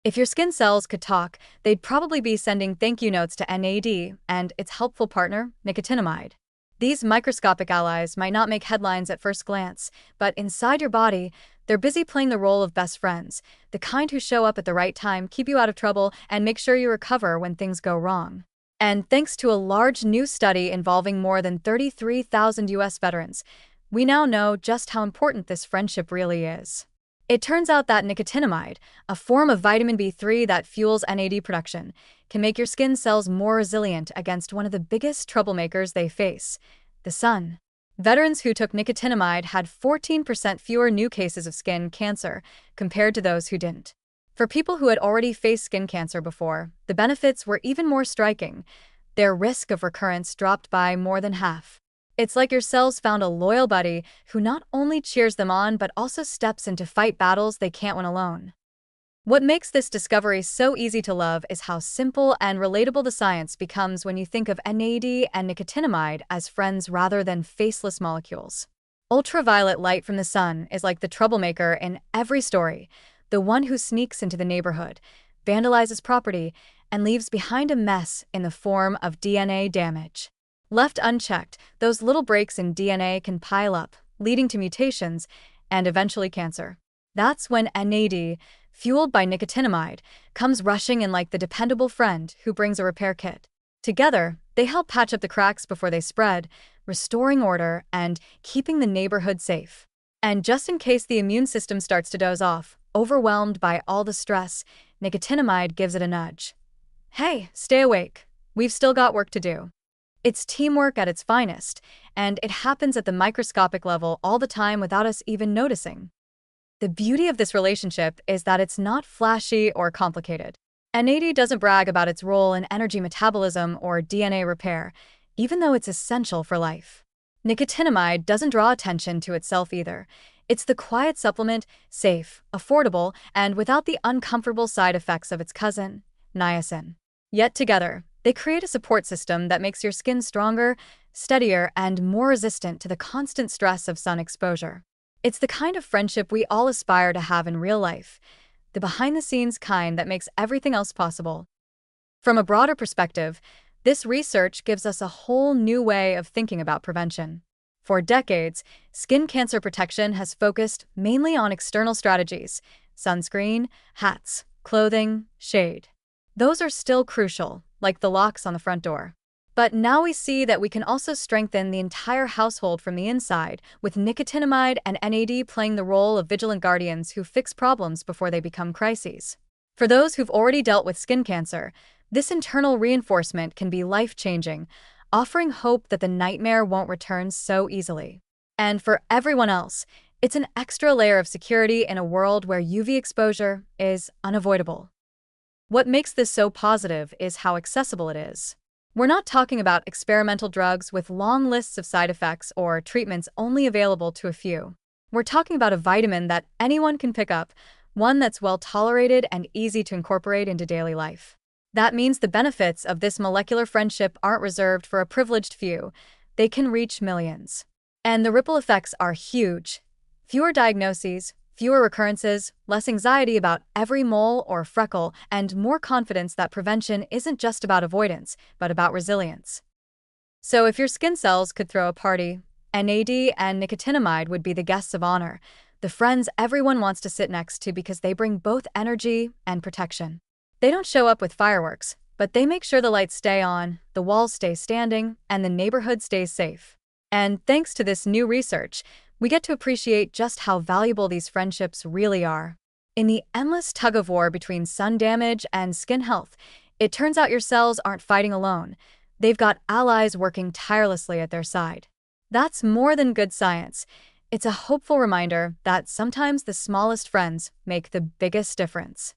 If your skin cells could talk, they'd probably be sending thank you notes to NAD and its helpful partner, nicotinamide. These microscopic allies might not make headlines at first glance, but inside your body, they're busy playing the role of best friends, the kind who show up at the right time, keep you out of trouble, and make sure you recover when things go wrong. And thanks to a large new study involving more than 33,000 US veterans, we now know just how important this friendship really is. It turns out that nicotinamide, a form of vitamin B3 that fuels NAD production, can make your skin cells more resilient against one of the biggest troublemakers they face, the sun. Veterans who took nicotinamide had 14% fewer new cases of skin cancer compared to those who didn't. For people who had already faced skin cancer before, the benefits were even more striking. Their risk of recurrence dropped by more than half. It's like your cells found a loyal buddy who not only cheers them on but also steps in to fight battles they can't win alone. What makes this discovery so easy to love is how simple and relatable the science becomes when you think of NAD and nicotinamide as friends rather than faceless molecules. Ultraviolet light from the sun is like the troublemaker in every story, the one who sneaks into the neighborhood, vandalizes property, and leaves behind a mess in the form of DNA damage. Left unchecked, those little breaks in DNA can pile up, leading to mutations and eventually cancer. That's when NAD, fueled by nicotinamide, comes rushing in like the dependable friend who brings a repair kit. Together, they help patch up the cracks before they spread, restoring order and keeping the neighborhood safe. And just in case the immune system starts to doze off, overwhelmed by all the stress, nicotinamide gives it a nudge. Hey, stay awake. We've still got work to do. It's teamwork at its finest, and it happens at the microscopic level all the time without us even noticing. The beauty of this relationship is that it's not flashy or complicated. NAD doesn't brag about its role in energy metabolism or DNA repair, even though it's essential for life. Nicotinamide doesn't draw attention to itself either. It's the quiet supplement, safe, affordable, and without the uncomfortable side effects of its cousin, niacin. Yet together, they create a support system that makes your skin stronger, steadier, and more resistant to the constant stress of sun exposure. It's the kind of friendship we all aspire to have in real life, the behind-the-scenes kind that makes everything else possible. From a broader perspective, this research gives us a whole new way of thinking about prevention. For decades, skin cancer protection has focused mainly on external strategies: sunscreen, hats, clothing, shade. Those are still crucial, like the locks on the front door. But now we see that we can also strengthen the entire household from the inside, with nicotinamide and NAD playing the role of vigilant guardians who fix problems before they become crises. For those who've already dealt with skin cancer, this internal reinforcement can be life-changing, offering hope that the nightmare won't return so easily. And for everyone else, it's an extra layer of security in a world where UV exposure is unavoidable. What makes this so positive is how accessible it is. We're not talking about experimental drugs with long lists of side effects or treatments only available to a few. We're talking about a vitamin that anyone can pick up, one that's well tolerated and easy to incorporate into daily life. That means the benefits of this molecular friendship aren't reserved for a privileged few. They can reach millions. And the ripple effects are huge. Fewer diagnoses, fewer recurrences, less anxiety about every mole or freckle, and more confidence that prevention isn't just about avoidance, but about resilience. So if your skin cells could throw a party, NAD and nicotinamide would be the guests of honor, the friends everyone wants to sit next to because they bring both energy and protection. They don't show up with fireworks, but they make sure the lights stay on, the walls stay standing, and the neighborhood stays safe. And thanks to this new research, we get to appreciate just how valuable these friendships really are. In the endless tug-of-war between sun damage and skin health, it turns out your cells aren't fighting alone. They've got allies working tirelessly at their side. That's more than good science. It's a hopeful reminder that sometimes the smallest friends make the biggest difference.